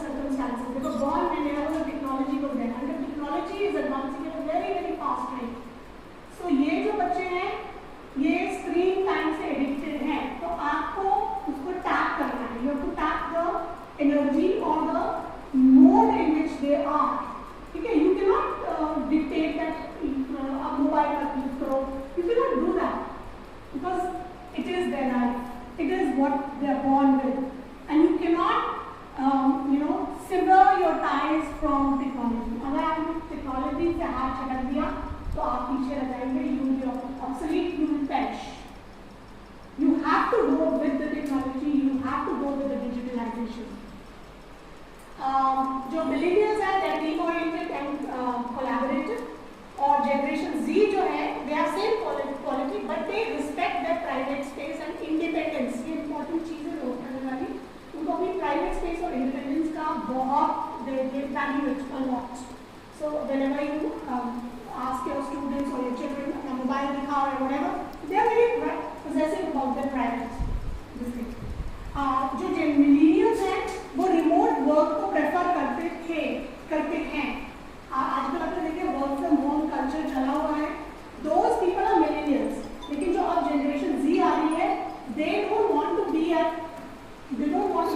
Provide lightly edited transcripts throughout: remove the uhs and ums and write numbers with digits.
circumstances. They were born whenever the technology was there, and the technology is advancing at a very very fast rate. So ये जो बच्चे हैं ये screen time से addicted हैं, तो आपको उसको टैप करना है. You have to tap the energy or the mode in which they are. ठीक है, you cannot dictate that आप मोबाइल का यूज करो. You cannot do that because it is their life. It is what they are born with, and you cannot sever your ties from technology. अगर आपने technology से हाथ छटक दिया तो आप पीछे रह जाएंगे. You will be obsolete. You will perish. You have to go with the technology. You have to go with the digitalization. जो millennials हैं, they are team oriented and collaborative. और generation Z जो है, they are same quality, but they respect their private space and independence. ये important चीजें लोग करने वाली. उनको अपनी private space और independence का बहुत they value it a lot. So whenever you ask your students or your children अपना mobile दिखाओ or whatever, they are very possessive about their private. जो millennials हैं, वो remote work को prefer करते हैं. आजकल आपने देखिए वर्क फ्रॉम होम कल्चर चला हुआ है. Those people are millennials. लेकिन जो अब जनरेशन Z आ रही है, they don't want to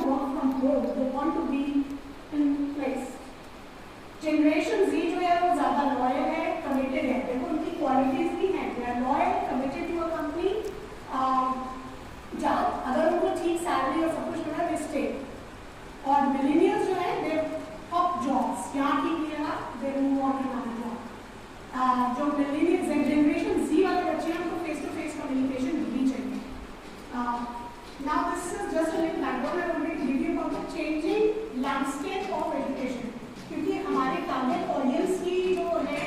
work from home. They want to be in place. Generation Z जो है वो ज़्यादा लॉयल है, कमिटेड है. देखो उनकी क्वालिटीज भी हैं. They are loyal, committed to a company. अगर उनको ठीक सैलरी और सब कुछ मिला, they stay. और मिलेनियल्स जो है, they hop jobs. यहाँ ठीक मिलेगा, they move on to another job. जो मिलेनियल्स जनरेशन Z वाले बच्चे हैं, उनको फेस टू फेस कम्युनिकेशन भी चाहिए. Now this is just a little background. I wanted to give you about the changing landscape of education. क्योंकि हमारे target audience की जो है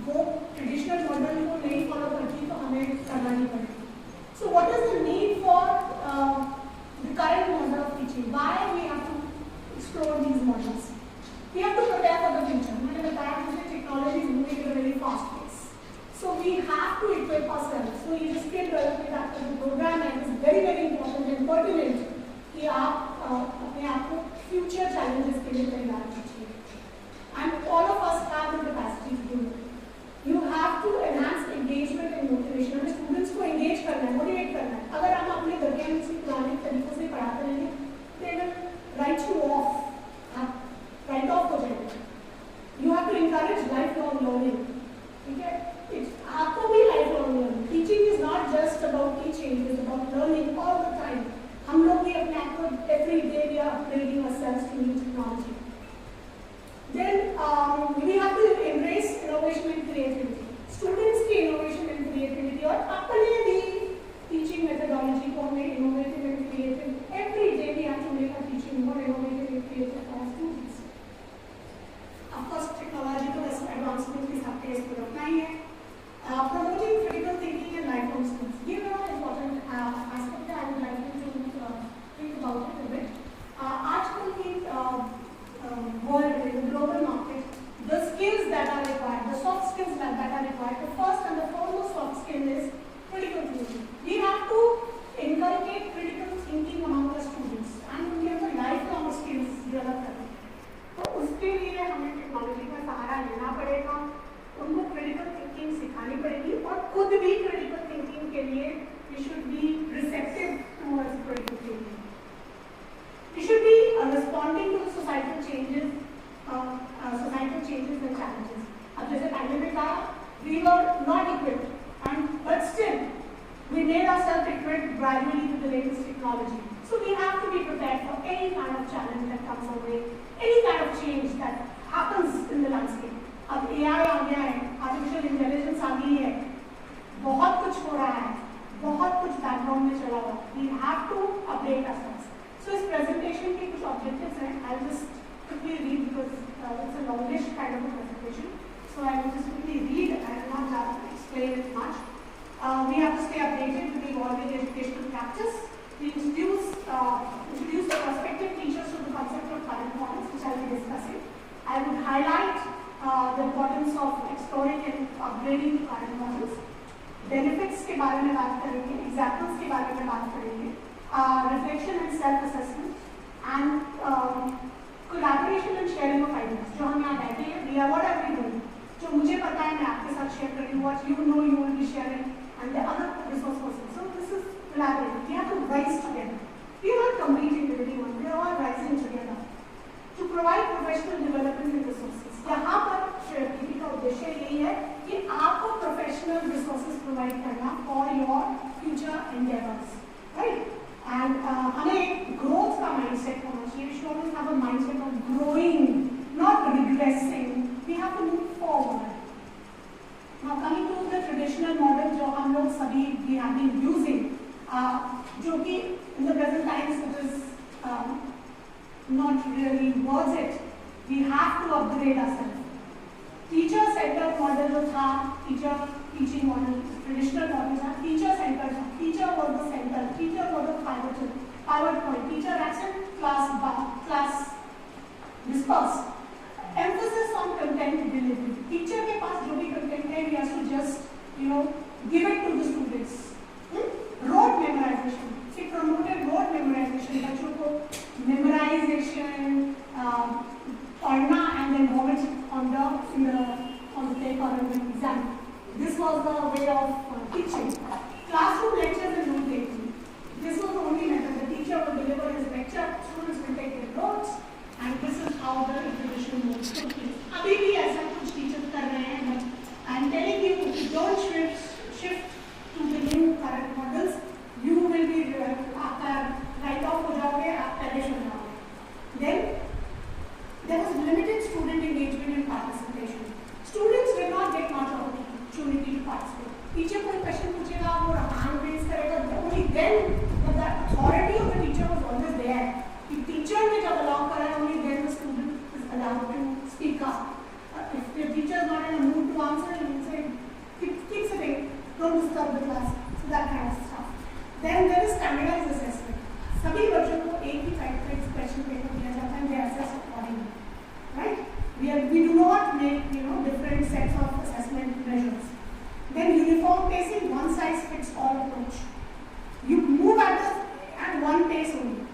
वो ट्रेडिशनल मॉडल को नहीं फॉलो करती, तो हमें करना नहीं पड़ेगा. So what is the need for the current model of teaching? Why we have to explore these models? We have to prepare for the future. मैंने बताया मुझे technology is moving at a very fast pace. So we have to equip ourselves. So ये skill development after the program is very very important and pertinent कि आप अपने आप को future challenges के लिए तैयार कीजिए. And all of us have the capacity to do it. You have to enhance engagement and motivation. हमें students को engage करना है, motivate करना है. अगर हम अपने घर के किसी पुराने तरीकों से पढ़ाते रहेंगे, they will write you off. Write off हो जाएगा. You have to encourage lifelong learning. ठीक है? आपको भी lifelong learning. Teaching is not just about teaching. It is about learning all the time. हम लोग भी अपने आप को every day we are upgrading ourselves to new technology. Then we have to embrace innovation and creativity. Students की innovation and creativity और अपने भी teaching methodology को हमें innovative and creative. Every day we have to make our teaching more innovative and creative for our students. Of course, technological advancement के साथ इसको रखना ही है. Promoting critical thinking and lifelong skills. ये बहुत important aspect है. I would like you to think about it a bit. आजकल की world, in the global market, the skills that are required, the soft skills that are required, the first and the foremost soft skill is critical thinking. We have to inculcate critical thinking among the students and we have the lifelong skills develop करने. तो उसके लिए हमें technology का सहारा लेना पड़ेगा, उनको critical thinking सिखानी पड़ेगी और खुद भी critical thinking के लिए we should be receptive towards critical thinking. We should be responding to societal changes and challenges. अब जैसे pandemic आया, we were not equipped, but still we made ourselves equipped gradually with the latest technology. So we have to be prepared for any kind of challenge that comes our way, any kind of change that happens in the landscape. अब AI आ गया है, artificial intelligence आ गई है, बहुत कुछ हो रहा है, बहुत कुछ background में चला हुआ. We have to update ourselves. So इस presentation के कुछ objectives हैं. I'll just quickly read because it's a longish kind of a presentation. So I will just quickly read. I will not have to explain it much. We have to stay updated with the evolving educational practice. We introduce the prospective teachers to the concept of current models, which I will be discussing. I would highlight the importance of exploring and upgrading the current models. Benefits के बारे में बात करेंगे, examples के बारे में बात करेंगे, reflection and self-assessment, and collaboration and sharing of ideas, जो हम यहाँ बैठे हैं, we are what are we doing, जो मुझे पता है मैं आपके साथ शेयर कर रही हूँ, what you know you will be sharing and the other resource person. So this is collaborating. We have to rise together. We are not competing with anyone, we are all rising together to provide professional development in resources. यहाँ पर sharing का उद्देश्य यही है कि आपको professional resources provide करना for your future endeavours, right. And हमें ग्रोथ का माइंडसेट होना चाहिए. We should always have a mindset of growing, not regressing. We have to move forward. Now coming to the traditional model जो हम लोग सभी we have been using, जो कि in the present times it is not really worth it. We have to upgrade ourselves. Teacher centered model जो था, teacher teaching model, traditional model था, teacher centered था. Teacher was the center, teacher was the pivot point. Teacher action, class dispersed. Emphasis on content delivery. Teacher के पास जो भी content है, he has to just give it to the students. Rote memorization. She promoted rote memorization. बच्चों को memorization, पढ़ना and then vomit on the paper and the exam. This was the way of teaching. Classroom lectures and note taking. This was the only method. The teacher will deliver his lecture, students will take their notes, and this is how the information moves. अभी भी ऐसा कुछ teachers कर रहे हैं, but I'm telling you, if you don't shift to the new current models, you will be आपका write off हो जाओगे, आप perish हो जाओगे. Then there was limited student engagement and participation. Students did not get much opportunity to participate. Teacher कोई question पूछेगा, वो hand raise करेगा, only then the authority of the teacher was always there. The teacher ने जब allow करा, only then the student is allowed to speak up. If the teacher is not in a mood to answer, he will say, keep sitting, don't disturb the class. So that kind of stuff. Then there is standardized assessment. सभी बच्चों को एक ही type का expression paper दिया जाता है, they assess accordingly, right? We do not make different sets of assessment measures. Then uniform pacing, one size fits all approach. You move at one pace only.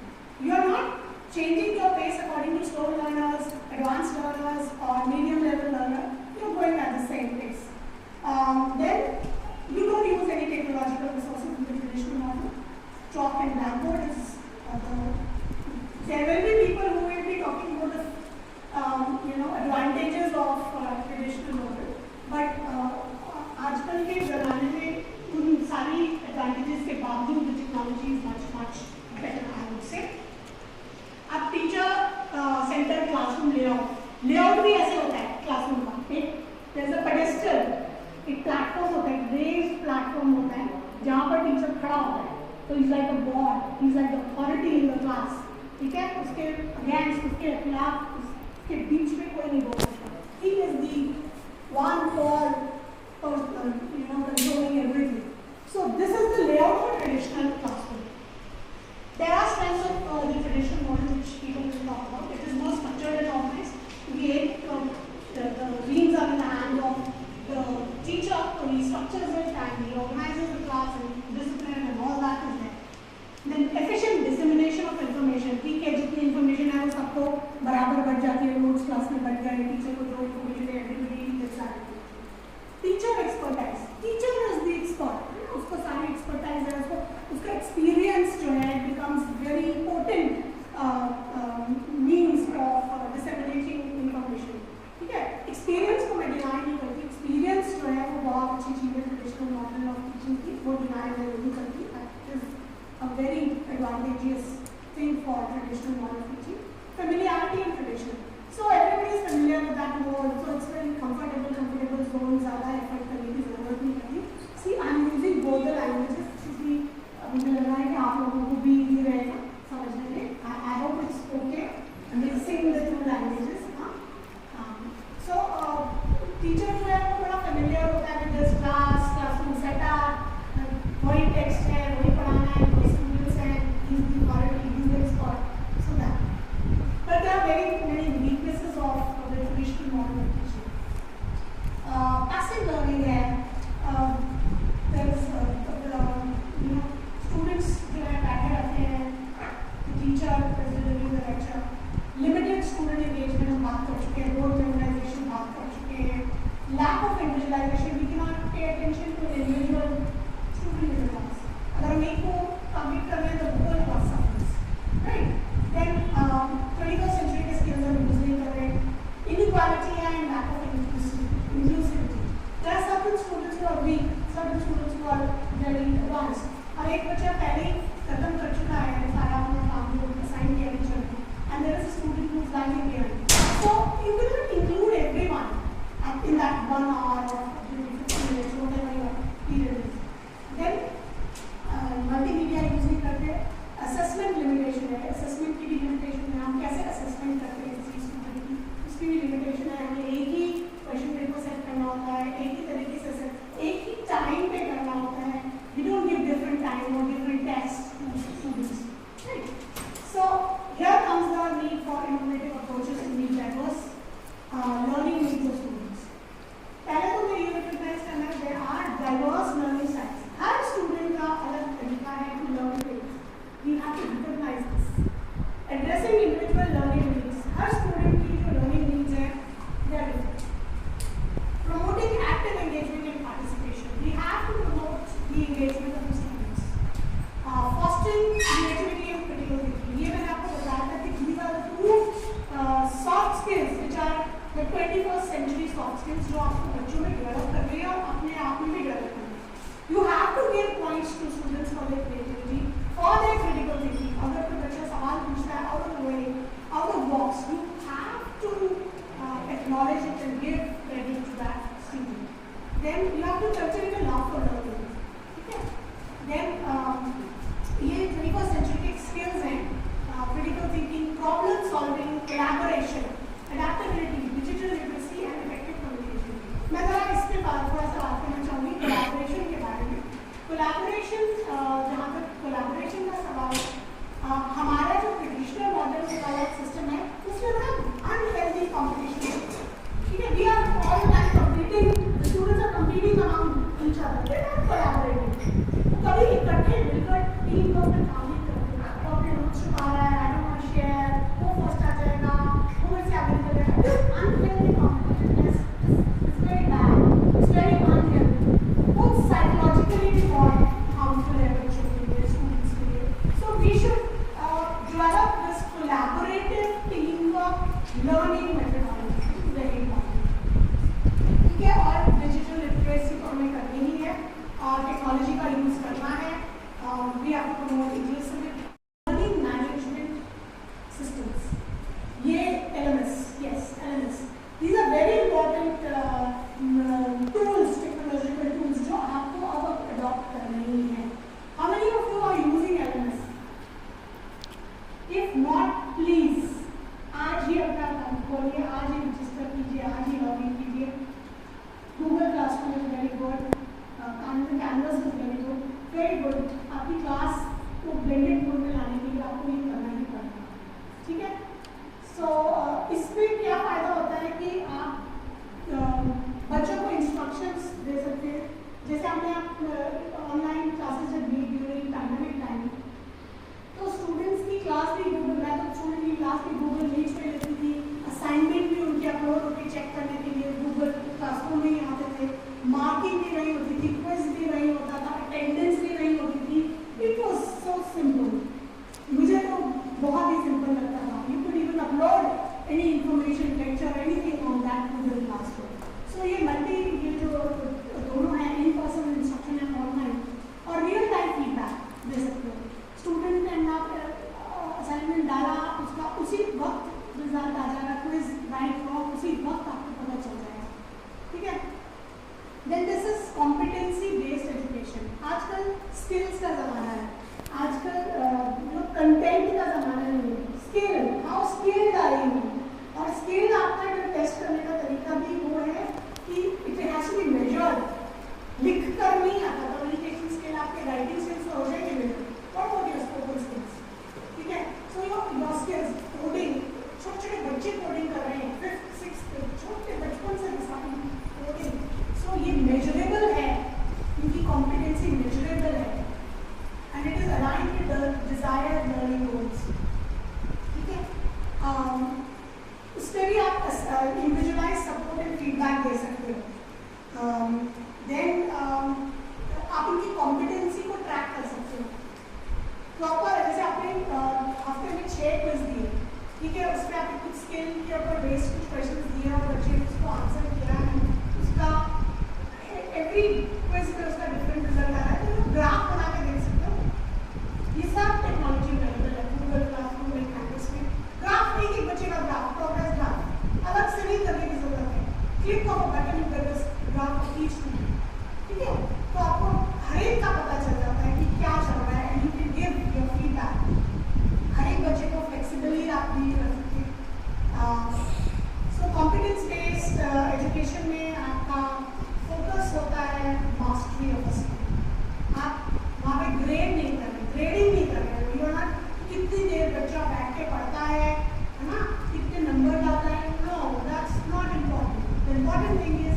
You are not changing your pace according to slow learners, advanced learners, or medium level learner. You are going at the same pace. Then you don't use any technological resources in the traditional model. Chalk and blackboard is there will be people who will be talking about the advantages of traditional model, but आजकल के ज़माने में उन सारी advantages के बावजूद the technology is much better, I would say. अब teacher centered classroom layout भी ऐसे होता है classroom का. There's a pedestal, एक platform होता है, raised platform होता है जहाँ पर teacher खड़ा होता है. So he's like a god, he's like the authority in the class. ठीक है, उसके against, उसके खिलाफ, उसके बीच में कोई नहीं बोल सकता. He is the one for controlling everything. So this is the layout for traditional classroom. There are strengths of the traditional model which people will talk about. It is more structured and organized. The reins are in the hand of the teacher, so he structures it and he organizes the class and discipline and all that is there. Then efficient dissemination of information. ठीक है, जितनी information है वो सबको बराबर बढ़ जाती है, notes class में बढ़ गए, teacher को जो information है everybody gets that. Teacher expertise. Teacher is the expert. उसको सारी expertise है, उसका experience जो है becomes very important means of disseminating information. ठीक है, experience को मैं deny नहीं करती. Experience जो है वो बहुत अच्छी चीज़ है traditional model of teaching की, वो deny नहीं करती. A very advantageous thing for traditional model teaching. Familiarity and tradition. So everybody is familiar with that word, so it's very comfortable zone, ज़्यादा effort करने की ज़रूरत नहीं पड़ती. See, I am using both the languages. क्योंकि मुझे लग रहा है कि आप लोगों को भी easy रहेगा समझने में. I hope it's okay mixing the two languages. So teacher जो है वो थोड़ा familiar होता है with this classroom setup. वही text है, वही पढ़ाना है, वही students हैं, he's the authority, he's the expert. So that. But there are very many weaknesses of the traditional model of teaching. Passive learning है. There is students जो है बैठे रहते हैं, the teacher is delivering the lecture. Limited student that 1 hour or 15 minutes, whatever your period is. Then multimedia use नहीं करते. Assessment limitation है, assessment की भी लिमिटेशन है. हम कैसे असेसमेंट करते हैं किसी स्टूडेंट की, उसकी भी लिमिटेशन है. हमें एक ही क्वेश्चन पेपर सेट करना होता है, एक ही तरीके से सेट, एक ही टाइम पे करना होता है. We don't give different time और different test to students. Right. So here comes the need for innovative approaches to meet diverse learning needs of students. पहले तो मैं ये recognize करना है there are diverse learning styles. Her student का अलग तरीका है to learn things. We have to recognize this. Addressing individual learning needs. Her student की जो learning needs है they are different. Promoting active engagement and participation. We have to promote the engagement of the students. Fostering creativity and critical thinking. ये मैंने आपको बताया था कि these are the two soft skills which are the 21st century soft skills जो आपको बच्चों में डेवलप कर रही है और अपने आप में भी डेवलप कर रही है. You have to give points to students for their creativity, for their critical thinking. अगर कोई बच्चा सवाल पूछता है out of the way, out of the box, you have to acknowledge it and give credit to that student. Then you have to cultivate a love for learning. ठीक है? Then ये 21st century के skills हैं, critical thinking, problem solving, collaboration, adaptability, digital literacy and effective communication. मैं जरा इसके बाद थोड़ा सा बात करना चाहूँगी collaboration के बारे में. Collaboration, जहाँ तक collaboration का सवाल है, हमारा जो traditional model वाला system है, उसमें बड़ा unhealthy competition है. ठीक है? We are all the time competing. The students are competing among each other. They are not collaborating. कभी इकट्ठे मिलकर टीम वर्क में काम नहीं करते. वो अपने नोट्स छुपा रहा है, I don't want to share, वो फर्स्ट आ जाएगा, वो मेरे से आगे निकल जाएगा. This unhealthy competition is very bad. It's very unhealthy. Both psychologically भी बहुत harmful है बच्चों के लिए, students के लिए. So we should develop this collaborative teamwork learning methodology. It is very important. ठीक है? और digital literacy तो हमें करनी ही है और टेक्नोलॉजी का यूज करना है. We have to promote inclusive learning management systems. ये LMS, yes, LMS. These are very important tools, technological tools जो आपको अब adopt करने ही है. How many of you are using LMS? If not, please आज ही अपना अकाउंट खोलिए, आज ही रजिस्टर कीजिए, आज ही लॉगिन कीजिए. Google Classroom is very good. Canvas is very good. Very good. आपकी क्लास को ब्लेंडेड मोड में लाने के लिए आपको ये करना ही पड़ेगा. ठीक है? सो इसमें क्या फ़ायदा होता है कि आप बच्चों को इंस्ट्रक्शंस दे सकते हैं. जैसे हमने ऑनलाइन क्लासेस जब ली ड्यूरिंग पैंडेमिक टाइम, तो स्टूडेंट्स की क्लास भी गूगल, मैं तो स्टूडेंट की क्लास भी गूगल मीट पे लेती थी. असाइनमेंट भी उनके अपलोड होकर चेक करने के लिए गूगल क्लासरूम में ही आते थे. मार्किंग भी नहीं होती थी, क्विज भी नहीं होता था, अटेंडेंस भी नहीं होती थी. It was so simple. मुझे तो बहुत ही सिंपल लगता था. You could even upload any information, lecture, anything on that Google classroom. So ये जो दोनों हैं, इन पर्सन इंस्ट्रक्शन है, ऑनलाइन और रियल टाइम फीडबैक दे सकते हो. स्टूडेंट ने असाइनमेंट डाला, उसका उसी वक्त रिजल्ट आ जाएगा. क्विज राइट रॉन्ग उसी वक्त आपको पता चल जाएगा. ठीक है? Then this is competency based education. आजकल skills का ज़माना है. आजकल जो content का ज़माना नहीं है. Skill, how skilled are you? और skill आपका जो टेस्ट करने का तरीका भी वो है कि it has to be measured. लिख कर नहीं आता. Communication skill आपके writing skills हो जाएंगे मेरे. What about your spoken skills? ठीक है? So your skills, coding, छोटे-छोटे बच्चे coding कर रहे हैं. 5th, 6th, छोटे बचपन से coding. So ये measurable है, क्योंकि competency measurable है, and it is aligned with the desired learning goals. ठीक है? उसपे भी आप individualized support and feedback दे सकते हो. Then आप उनकी competency को track कर सकते हो. Proper जैसे आपने हफ्ते में 6 quiz दिए, ठीक है? उसपे आपने कुछ skill के ऊपर based कुछ questions दिए और बच्चे ने उसको आंसर किया है. उसका every quiz पे उसका different result आ रहा है, तो आप ग्राफ बना के देख सकते हो. ये सब टेक्नोलॉजी अवेलेबल है गूगल क्लासरूम में, कैंपस में. ग्राफ एक बच्चे का ग्राफ, प्रोग्रेस ग्राफ अलग से नहीं करने की जरूरत है. क्लिक ऑफ बटन कर एजुकेशन में आपका फोकस होता है मास्टरी ऑफ स्किल। आप वहाँ पे ग्रेड नहीं कर रहे, ग्रेडिंग नहीं कर रहे, यू आर कितनी देर बच्चा बैठ के पढ़ता है ना, कितने नंबर लाता है, no that's not important. The important thing is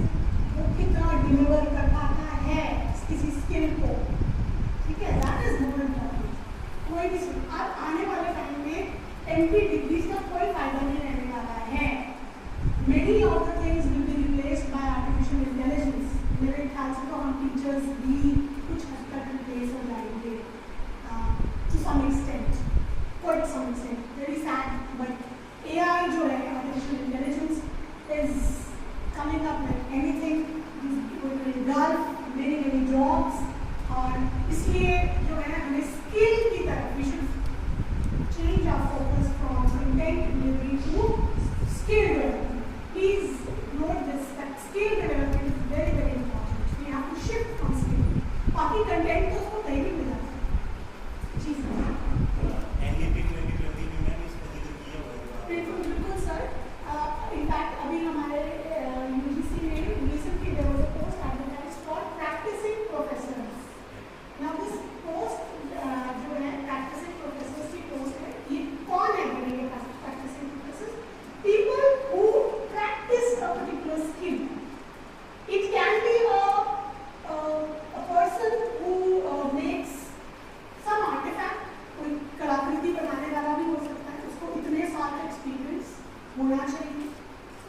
वो कितना डिलीवर कर पाता है किसी स्किल को, ठीक है, दैट इज मोर इम्पॉर्टेंट। कोई भी आप आने वाले टाइम में एमपी डिग्रीज का कोई फायदा नहीं रहने वाला है। Many of the things will be replaced by artificial intelligence. मेरे ख्याल से तो हम टीचर्स भी कुछ हद तक रिप्लेस हो जाएंगे to some extent, quite some extent, very sad, but AI जो है artificial intelligence is coming up like anything, it will engulf many jobs, और इसलिए जो है हमें स्किल की तरफ we should change our focus from content delivery to skill development. Please note this, that skill development is very important. We have to shift from skill. बाकी content तो उसको कहीं भी मिल जाता है। जी सर। बिल्कुल सर। इनफैक्ट अभी हमारे यूजीसी में recently there was a post advertised for practising professors. Now this post जो है प्रैक्टिसिंग प्रोफेसर्स की पोस्ट है, ये कौन है बनेंगे practising professors? People who practise a particular skill. It can be a person who makes some artifact, कोई कलाकृति बनाने वाला भी हो सकता है, उसको इतने साल का एक्सपीरियंस होना चाहिए,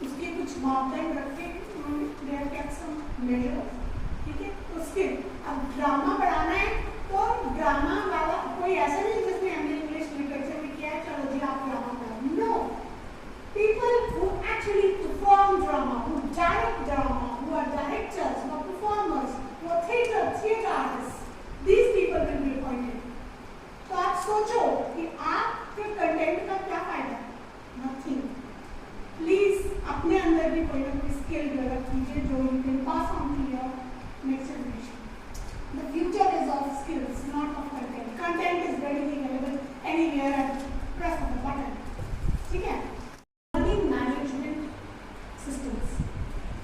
उसके कुछ मापदंड रखे they have kept some measures, ठीक है। तो स्किल, अब ड्रामा पढ़ाना है तो ड्रामा वाला कोई ऐसा नहीं जिसने एमए इंग्लिश लिटरेचर में किया है चलो जी आप ड्रामा पढ़ाओ, no. People who actually perform drama, who direct drama, who are directors, who are performers, who are theatre artist, these people will be appointed. तो आप सोचो कि आपके कंटेंट का क्या फायदा? नथिंग। प्लीज अपने अंदर भी कोई ना कोई स्किल डेवलप कीजिए जो you can pass on to your next generation. The future is of skills, not of content. Content is readily available anywhere at press of a button, ठीक है। लर्निंग मैनेजमेंट सिस्टम्स,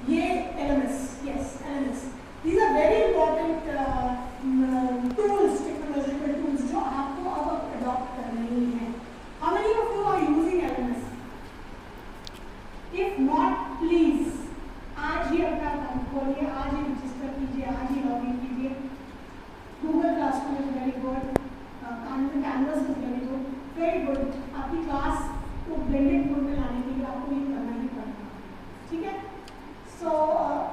ये LMS, yes LMS, these are very important tools, technological tools जो आपको अब adopt करनी है। How many of you are using LMS? If not, please आज ही अपना अकाउंट खोलिए, आज ही रजिस्टर कीजिए, आज ही लॉगिन कीजिए। Google Classroom is very good, Canvas is very good, very good। आपकी क्लास को ब्लेंडेड मोड में लाने के लिए आपको ये करना ही पड़ेगा, ठीक है। सो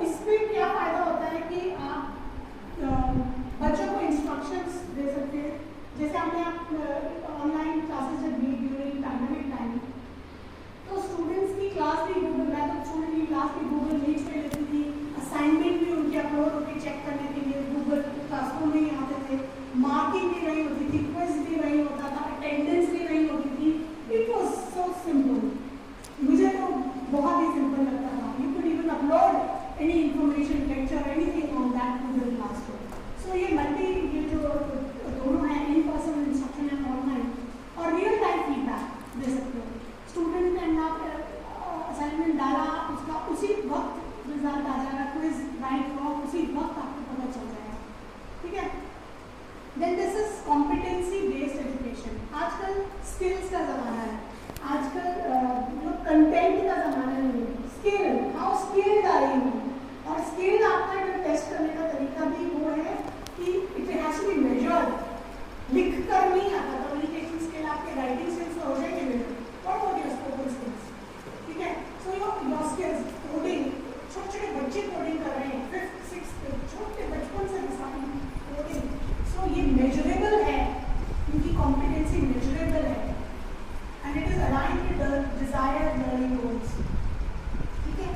इसमें क्या फायदा होता है कि आप बच्चों को इंस्ट्रक्शंस दे सकते हैं। जैसे हमने आप ऑनलाइन क्लासेस जब ली ड्यूरिंग पैंडेमिक टाइम, तो स्टूडेंट्स की क्लास भी गूगल, मैं तो स्टूडेंट की क्लास भी गूगल मीट पे लेती थी, असाइनमेंट भी उनके अपलोड होकर चेक करने के लिए गूगल क्लासरूम में ही आते थे, मार्किंग भी वही होती थी, क्विज भी वही होता था, अटेंडेंस भी वही होती थी। इट वॉज सो सिंपल, मुझे तो बहुत ही सिंपल लगता था। You could even upload any information, lecture, anything on that Google Classroom. So ये जो दोनों हैं, इन पर्सन इंस्ट्रक्शन है ऑनलाइन, और रियल टाइम फीडबैक दे सकते हो। स्टूडेंट ने असाइनमेंट डाला, उसका उसी वक्त रिजल्ट आ जाएगा, क्विज राइट रॉन्ग उसी वक्त आपको पता चल जाएगा, ठीक है। Then this is competency based education. आजकल स्किल्स का ज़माना है, आजकल जो कंटेंट का ज़माना नहीं है, skill, how skilled are you. और स्किल आपका जो टेस्ट करने का तरीका भी वो है कि it has to be measured. लिख कर नहीं आता, कम्युनिकेशन स्किल आपके राइटिंग स्किल्स तो हो जाएंगे मेजर, और हो गया स्पोकन स्किल्स, ठीक है। सो योर स्किल्स, कोडिंग, छोटे बच्चे कोडिंग कर रहे हैं, 5th 6th छोटे बचपन से कोडिंग, सो ये मेजरेबल है, उनकी कॉम्पिटेंसी मेजरेबल है, and it is aligned with the desired learning goals, ठीक है।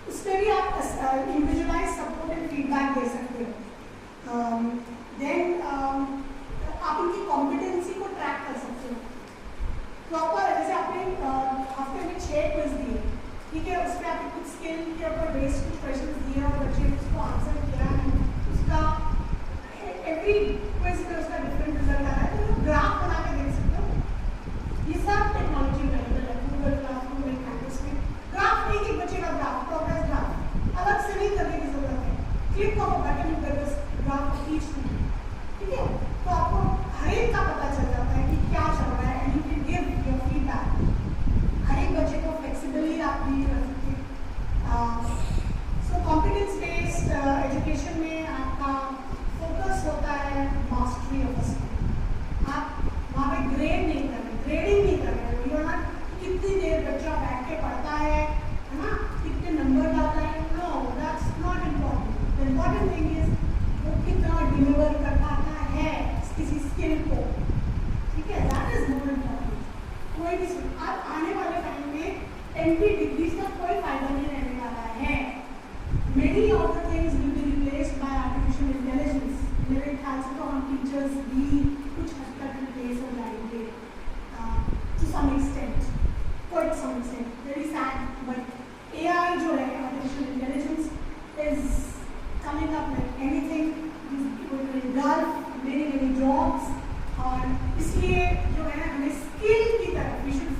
उस पर भी आप इंडिविजुअलाइज सपोर्ट एंड फीडबैक दे सकते हो। देन आप उनकी कॉम्पिटेंसी को ट्रैक कर सकते हो प्रॉपर। जैसे आपने हफ्ते में 6 क्विज दिए, ठीक है, उस पर आपने कुछ स्किल के ऊपर बेस्ड कुछ क्वेश्चन दिए और बच्चे ने उसको आंसर किया, उसका एवरी क्विज में उसका डिफरेंट रिजल्ट आ रहा है, तो ग्राफ बना के देख सकते हो। ये सब टेक्नोलॉजी अवेलेबल है गूगल क्लासरूम में, कैंपस में। ग्राफ एक बच्चे का फैक्टर्स भी कुछ हद तक रिप्लेस हो जाएंगे to some extent, quite some extent. Very sad, but AI जो है artificial intelligence is coming up like anything. It will engulf many jobs. और इसलिए जो है हमें स्किल की तरफ we should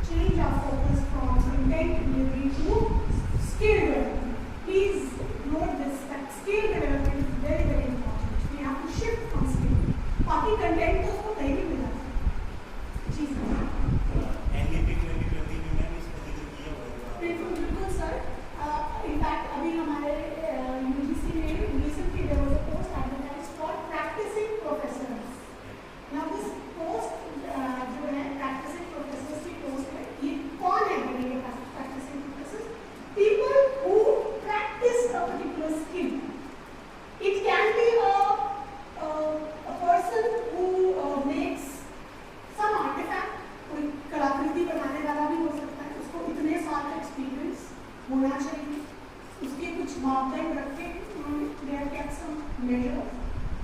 change our focus from content delivery to skill development. Please note this that skill development is very important. We have to shift from skill. बाकी content तो उसको कहीं भी मिल जाता है. जी सर. बिल्कुल सर. इनफैक्ट अभी हमारे यूजीसी में recently there was a post advertised for practising professors. Now this post जो है प्रैक्टिसिंग प्रोफेसर्स की पोस्ट है. ये कौन है बनेंगे practising professors? People who practise a particular skill. It can be a person who makes some artifact. कोई कलाकृति बनाने वाला भी हो सकता है. उसको इतने साल का एक्सपीरियंस होना चाहिए. उसके कुछ मापदंड रखे उन्होंने मेजर.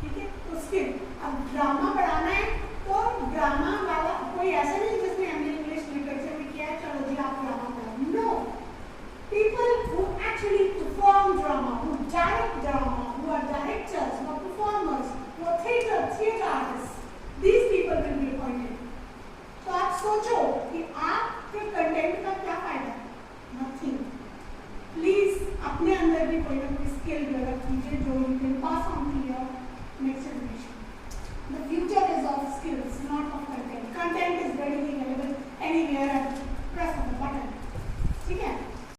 ठीक है. तो स्किल. अब ड्रामा पढ़ाना है तो ड्रामा वाला कोई ऐसा नहीं जिसने एमए इंग्लिश लिटरेचर में किया है चलो जी आप ड्रामा पढ़ाओ. No. People who actually perform drama, who direct drama, who are directors, who are performers, who are theatre artists, these people will be appointed. तो आप सोचो कि आपके कंटेंट का क्या फायदा है? Nothing. प्लीज अपने अंदर भी कोई ना कोई स्किल डेवलप कीजिए जो यू कैन पास ऑन